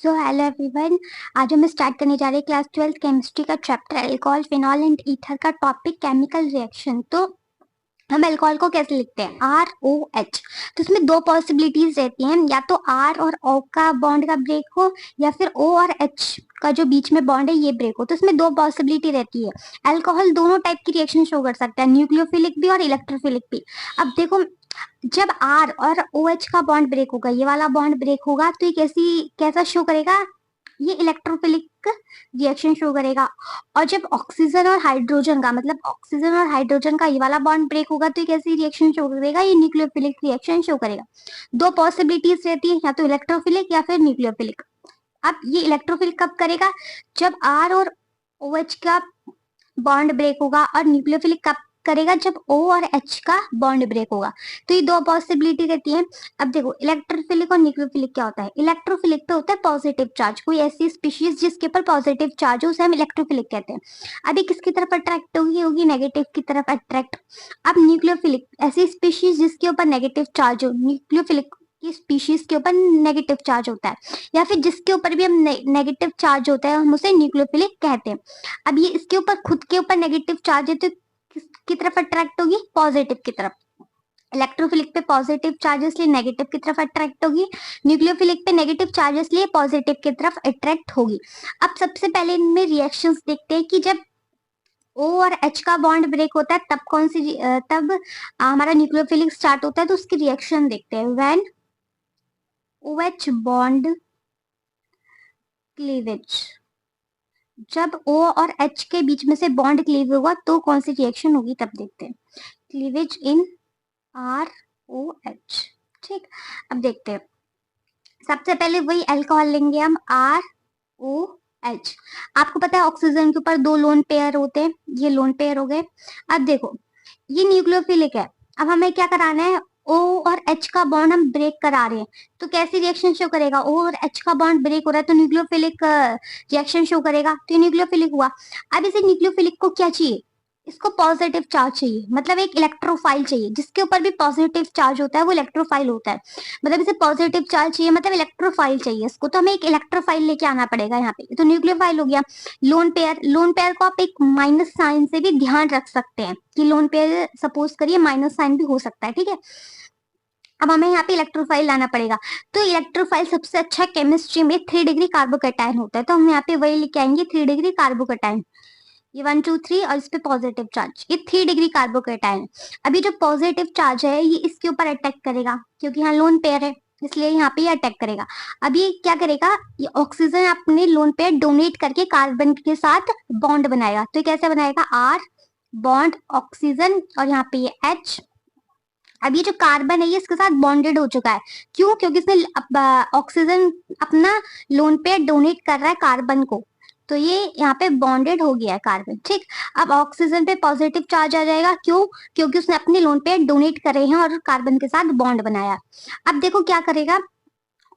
So hello everyone. आज हम start करने जा रहे हैं क्लास 12 केमिस्ट्री का chapter alcohol phenol and ether का टॉपिक केमिकल रिएक्शन। तो हम अल्कोहल को कैसे लिखते हैं? R O H. तो इसमें दो पॉसिबिलिटीज रहती हैं, या तो आर और ओ का बॉन्ड का ब्रेक हो या फिर ओ और एच का जो बीच में बॉन्ड है ये ब्रेक हो। तो इसमें दो पॉसिबिलिटी रहती है। अल्कोहल दोनों टाइप की रिएक्शन शो कर सकता है, न्यूक्लियोफिलिक भी और इलेक्ट्रोफिलिक भी। अब देखो, जब आर और ओ एच का बॉन्ड ब्रेक होगा, ये वाला बॉन्ड ब्रेक होगा, तो ये कैसा शो करेगा? ये इलेक्ट्रोफिलिक रिएक्शन शो करेगा। और जब ऑक्सीजन और हाइड्रोजन का, मतलब ऑक्सीजन और हाइड्रोजन का ये वाला बॉन्ड ब्रेक होगा, तो ये कैसी रिएक्शन शो करेगा? ये न्यूक्लियोफिलिक रिएक्शन शो करेगा। दो पॉसिबिलिटीज रहती है, या तो इलेक्ट्रोफिलिक या फिर न्यूक्लियोफिलिक। अब ये इलेक्ट्रोफिलिक कब करेगा? जब आर और ओ एच का बॉन्ड ब्रेक होगा। और न्यूक्लियोफिलिक कब करेगा? जब ओ और एच का बॉन्ड ब्रेक होगा। तो ये दो पॉसिबिलिटी रहती है। अब देखो, इलेक्ट्रोफिलिक और न्यूक्लियोफिलिक क्या होता है? इलेक्ट्रोफिलिक पे होता है पॉजिटिव चार्ज, कोई ऐसी स्पीशीज जिसके ऊपर पॉजिटिव चार्ज हो, उसे हम इलेक्ट्रोफिलिक कहते हैं। अभी किसकी तरफ अट्रैक्ट होगी नेगेटिव की तरफ अट्रैक्ट। अब न्यूक्लियोफिलिक ऐसी स्पीशीज जिसके ऊपर नेगेटिव चार्ज हो, न्यूक्लियोफिलिक की स्पीशीज के ऊपर नेगेटिव चार्ज होता है, या फिर जिसके ऊपर भी हम नेगेटिव चार्ज होता है हम उसे न्यूक्लियोफिलिक कहते हैं। अब ये इसके ऊपर खुद के ऊपर नेगेटिव चार्ज है, तो किसकी तरफ अट्रैक्ट होगी? पॉजिटिव की तरफ। इलेक्ट्रोफिलिक पे पॉजिटिव चार्जेस लिए नेगेटिव की तरफ अट्रैक्ट होगी, न्यूक्लियोफिलिक पे नेगेटिव चार्जेस लिए पॉजिटिव की तरफ अट्रैक्ट होगी। अब सबसे पहले इनमें रिएक्शंस देखते हैं कि जब ओ और एच का बॉन्ड ब्रेक होता है तब तब हमारा न्यूक्लियोफिलिक स्टार्ट होता है। तो उसकी रिएक्शन देखते हैं। When O H bond cleavage, जब ओ और एच के बीच में से बॉन्ड क्लीव होगा तो कौन सी रिएक्शन होगी, तब देखते हैं। Cleavage in R O H. ठीक, अब देखते हैं। सबसे पहले वही अल्कोहल लेंगे हम, आर ओ एच। आपको पता है ऑक्सीजन के ऊपर दो लोन पेयर होते हैं, ये लोन पेयर हो गए। अब देखो, ये न्यूक्लियोफिलिक है। अब हमें क्या कराना है? ओ और एच का बॉन्ड हम ब्रेक करा रहे हैं, तो कैसी रिएक्शन शो करेगा? ओ और एच का बॉन्ड ब्रेक हो रहा है तो न्यूक्लियोफिलिक रिएक्शन शो करेगा, तो ये न्यूक्लियोफिलिक हुआ। अब इसे न्यूक्लियोफिलिक को क्या चाहिए? इसको पॉजिटिव चार्ज चाहिए, मतलब एक इलेक्ट्रोफाइल चाहिए। जिसके ऊपर भी पॉजिटिव चार्ज होता है वो इलेक्ट्रोफाइल होता है। मतलब इसे पॉजिटिव चार्ज चाहिए, मतलब इलेक्ट्रोफाइल चाहिए इसको, तो हमें एक इलेक्ट्रोफाइल लेके आना पड़ेगा यहाँ पे। तो न्यूक्लियोफाइल हो गया। लोन पेयर को आप एक माइनस साइन से भी ध्यान रख सकते हैं कि लोन पेयर सपोज करिए माइनस साइन भी हो सकता है, ठीक है। अब हमें यहाँ पे इलेक्ट्रोफाइल लाना पड़ेगा। तो इलेक्ट्रोफाइल सबसे अच्छा केमिस्ट्री में 3 डिग्री कार्बोकेटाइन होता है, तो हम यहाँ पे वही लेके आएंगे 3 डिग्री कार्बोकेटाइन। ये 1 2 3 और इस पे पॉजिटिव चार्ज, ये 3 डिग्री कार्बोकेटाइन। अभी जो पॉजिटिव चार्ज है ये इसके ऊपर अटैक करेगा, क्योंकि यहाँ लोन पेयर है इसलिए यहाँ पे ये अटैक करेगा। अब ये क्या करेगा? ये ऑक्सीजन अपने लोन पेयर डोनेट करके कार्बन के साथ बॉन्ड बनाएगा। तो ये कैसे बनाएगा? आर बॉन्ड ऑक्सीजन और यहाँ पे ये एच। अब ये जो कार्बन है ये इसके साथ बॉन्डेड हो चुका है। क्यों? क्योंकि इसने ऑक्सीजन अपना लोन पेयर डोनेट कर रहा है कार्बन को, तो ये यहाँ पे बॉन्डेड हो गया है कार्बन। ठीक, अब ऑक्सीजन पे पॉजिटिव चार्ज आ जाएगा। क्यों? क्योंकि उसने अपने लोन पेयर डोनेट करे हैं और कार्बन के साथ बॉन्ड बनाया। अब देखो क्या करेगा,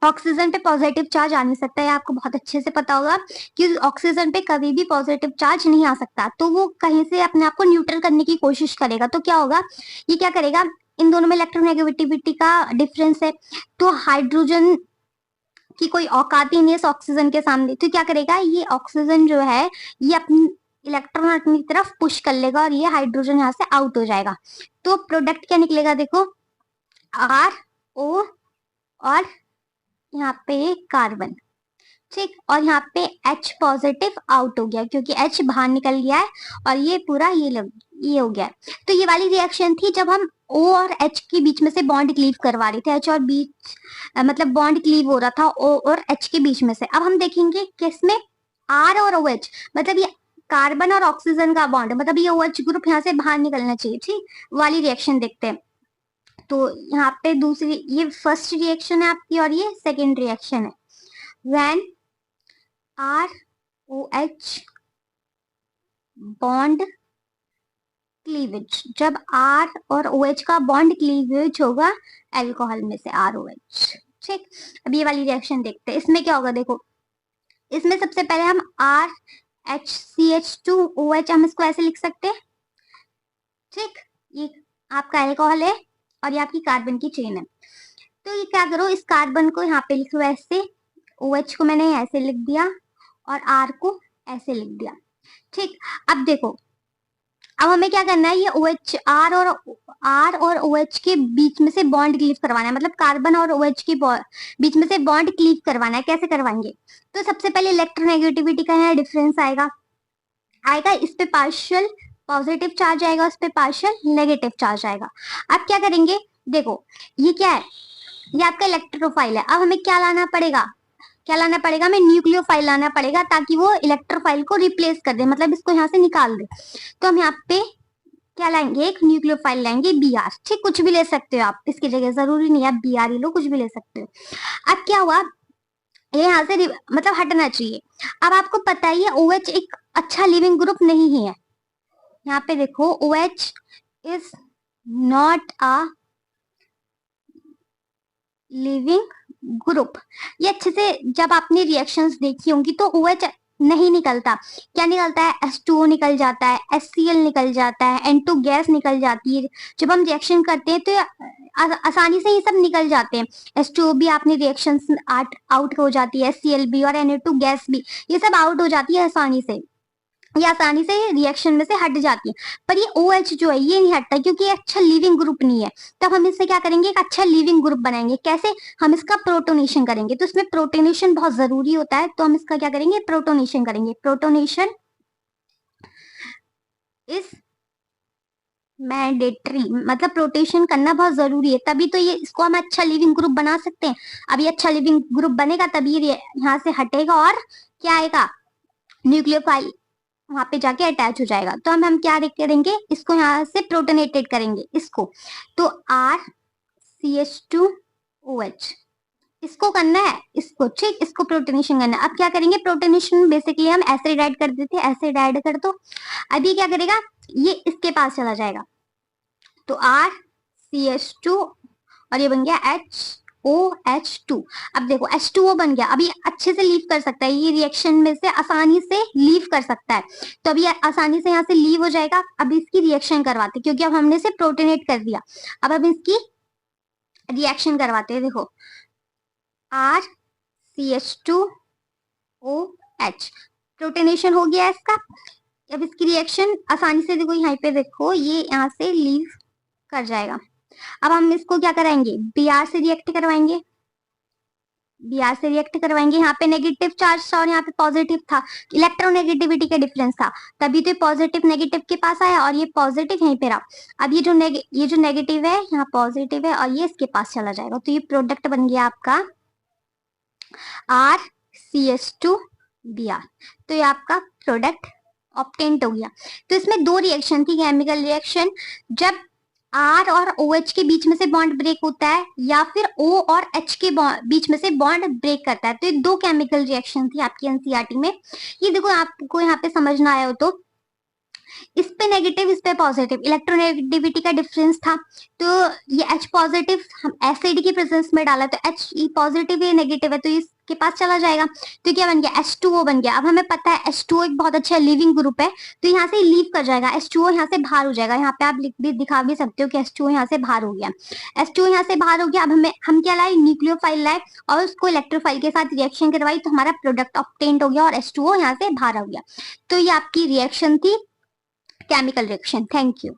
ऑक्सीजन पे पॉजिटिव चार्ज आ नहीं सकता है, आपको बहुत अच्छे से पता होगा कि ऑक्सीजन पे कभी भी पॉजिटिव चार्ज नहीं आ सकता। तो वो कहीं से अपने आप को न्यूट्रल करने की कोशिश करेगा। तो क्या होगा? ये क्या करेगा? इन दोनों में इलेक्ट्रोनेगेटिविटी का डिफरेंस है, तो हाइड्रोजन की कोई औकात ही नहीं है इस ऑक्सीजन के सामने। तो क्या करेगा? ये ऑक्सीजन जो है ये अपनी इलेक्ट्रॉन अपनी तरफ पुश कर लेगा और ये हाइड्रोजन यहाँ से आउट हो जाएगा। तो प्रोडक्ट क्या निकलेगा? देखो, आर ओ और यहाँ पे कार्बन। ठीक, और यहाँ पे H पॉजिटिव आउट हो गया क्योंकि H बाहर निकल गया है और ये पूरा ये हो गया है। तो ये वाली रिएक्शन थी जब हम O और H के बीच में से बॉन्ड क्लीव करवा रहे थे। H और बीच मतलब बॉन्ड क्लीव हो रहा था O और H के बीच में से। अब हम देखेंगे किसमें? R और OH, मतलब ये कार्बन और ऑक्सीजन का बॉन्ड, मतलब ये OH ग्रुप यहाँ से बाहर निकलना चाहिए। ठीक, वाली रिएक्शन देखते हैं। तो यहाँ पे दूसरी, ये फर्स्ट रिएक्शन है आपकी और ये सेकेंड रिएक्शन है। When R O H bond cleavage, जब आर और ओ एच का बॉन्ड क्लीवेज होगा अल्कोहल में से आर ओ एच। ठीक, अब ये वाली रिएक्शन देखते हैं। इसमें क्या होगा? देखो, इसमें सबसे पहले हम R H C H two O H, हम इसको ऐसे लिख सकते हैं। ठीक, ये आपका अल्कोहल है और ये आपकी कार्बन की चेन है। तो ये क्या करो, इस कार्बन को यहाँ पे लिखो ऐसे, OH को मैंने ऐसे लिख दिया और R को ऐसे लिख दिया। ठीक, अब देखो, अब हमें क्या करना है, ये OH R और OH के बीच में से बॉन्ड क्लीव करवाना है, मतलब कार्बन और OH के बीच में से बॉन्ड क्लीव करवाना है। कैसे करवाएंगे? तो सबसे पहले इलेक्ट्रोनेगेटिविटी का यहाँ डिफरेंस आएगा इस पे पार्शियल पॉजिटिव चार्ज आएगा, उस पे पार्शियल नेगेटिव चार्ज आएगा। अब क्या करेंगे, देखो ये क्या है, ये आपका इलेक्ट्रोफाइल है। अब हमें क्या लाना पड़ेगा, हमें न्यूक्लियोफाइल लाना पड़ेगा, ताकि वो इलेक्ट्रोफाइल को रिप्लेस कर दे, मतलब इसको यहाँ से निकाल दे। तो हम यहाँ पे क्या लाएंगे, एक न्यूक्लियोफाइल लाएंगे BR। ठीक, कुछ भी ले सकते हो आप इसकी जगह, जरूरी नहीं है आप BR ही लो, कुछ भी ले सकते हो। अब क्या हुआ, ये यहाँ से मतलब हटना चाहिए। अब आपको पता ही है OH एक अच्छा लिविंग ग्रुप नहीं है। यहाँ पे देखो, OH is not a leaving group. ये अच्छे से जब आपने रिएक्शंस देखी होंगी तो OH नहीं निकलता। क्या निकलता है, H2O निकल जाता है, HCl निकल जाता है, N2 गैस निकल जाती है। जब हम रिएक्शन करते हैं तो आसानी से ये सब निकल जाते हैं। H2O भी आपने रिएक्शन आउट हो जाती है, HCl भी और Na2 गैस भी, ये सब आउट हो जाती है आसानी से, ये आसानी से रिएक्शन में से हट जाती है। पर ये OH जो है ये नहीं हटता, क्योंकि ये अच्छा लिविंग ग्रुप नहीं है। तब हम इससे क्या करेंगे, एक अच्छा लिविंग ग्रुप बनाएंगे। कैसे, हम इसका प्रोटोनेशन करेंगे। तो इसमें प्रोटोनेशन बहुत जरूरी होता है, तो हम इसका क्या करेंगे, प्रोटोनेशन करेंगे। प्रोटोनेशन इज मैंडेटरी, मतलब प्रोटेशन करना बहुत जरूरी है, तभी तो ये इसको हम अच्छा लिविंग ग्रुप बना सकते हैं। अब ये अच्छा लिविंग ग्रुप बनेगा तभी ये यहाँ से हटेगा और क्या आएगा, न्यूक्लियोफाइल वहां पे जाके अटैच हो जाएगा। तो हम क्या करेंगे, इसको यहाँ से प्रोटोनेटेड करेंगे इसको। तो RCH2OH इसको करना है, इसको, ठीक, इसको प्रोटोनेशन करना है। अब क्या करेंगे, प्रोटोनेशन बेसिकली हम एसिड ऐड कर देते हैं, एसिड ऐड कर दो। अभी क्या करेगा, ये इसके पास चला जाएगा। तो RCH2 और ये बन गया OH2। अब देखो H2O बन गया, अभी अच्छे से लीव कर सकता है, ये रिएक्शन में से आसानी से लीव कर सकता है। तो अभी आसानी से यहाँ से लीव हो जाएगा। अब इसकी रिएक्शन करवाते, क्योंकि अब हमने इसे प्रोटोनेट कर दिया। अब इसकी रिएक्शन करवाते हैं। देखो, RCH2OH प्रोटोनेशन हो गया इसका। अब इसकी रिएक्शन आसानी से, देखो यहाँ पे देखो, ये यहाँ से लीव कर जाएगा। अब हम इसको क्या कराएंगे, BR से रिएक्ट करवाएंगे। BR से रिएक्ट करवाएंगे, यहाँ पे नेगेटिव चार्ज था और यहाँ पे पॉजिटिव था, इलेक्ट्रोनेगेटिविटी का डिफरेंस था, तभी तो पॉजिटिव नेगेटिव के पास आया और ये पॉजिटिव यहीं पे रहा। अब ये जो नेगेटिव है यहाँ पॉजिटिव है और ये इसके पास चला जाएगा। तो ये प्रोडक्ट बन गया आपका RCH2BR। तो ये आपका प्रोडक्ट ऑब्टेन्ड हो गया। तो इसमें दो रिएक्शन थी, केमिकल रिएक्शन, जब R और OH के बीच में से बॉन्ड ब्रेक होता है या फिर O और H के बीच में से बॉन्ड ब्रेक करता है। तो ये दो केमिकल रिएक्शन थी आपकी NCERT में। ये देखो, आपको यहाँ पे समझना आया हो तो इस पे नेगेटिव, इस पे पॉजिटिव, इलेक्ट्रोनेगेटिविटी का डिफरेंस था। तो ये H पॉजिटिव हम एसिड की प्रेजेंस में डाला, तो H पॉजिटिव है, नेगेटिव है, तो इसके पास चला जाएगा। तो क्या बन गया, H2O बन गया। अब हमें पता है H2O एक बहुत अच्छा लिविंग ग्रुप है, तो यहाँ से लीव कर जाएगा, H2O यहाँ से बाहर हो जाएगा। यहाँ पे आप दिखा भी सकते हो कि H2O यहाँ से बाहर हो गया, H2O यहाँ से बाहर हो गया। अब हम क्या लाए, न्यूक्लियोफाइल लाए और उसको इलेक्ट्रोफाइल के साथ रिएक्शन करवाई, तो हमारा प्रोडक्ट ऑब्टेन्ड हो गया और H2O यहाँ से बाहर हो गया। तो ये आपकी रिएक्शन थी, केमिकल रिएक्शन। Thank you.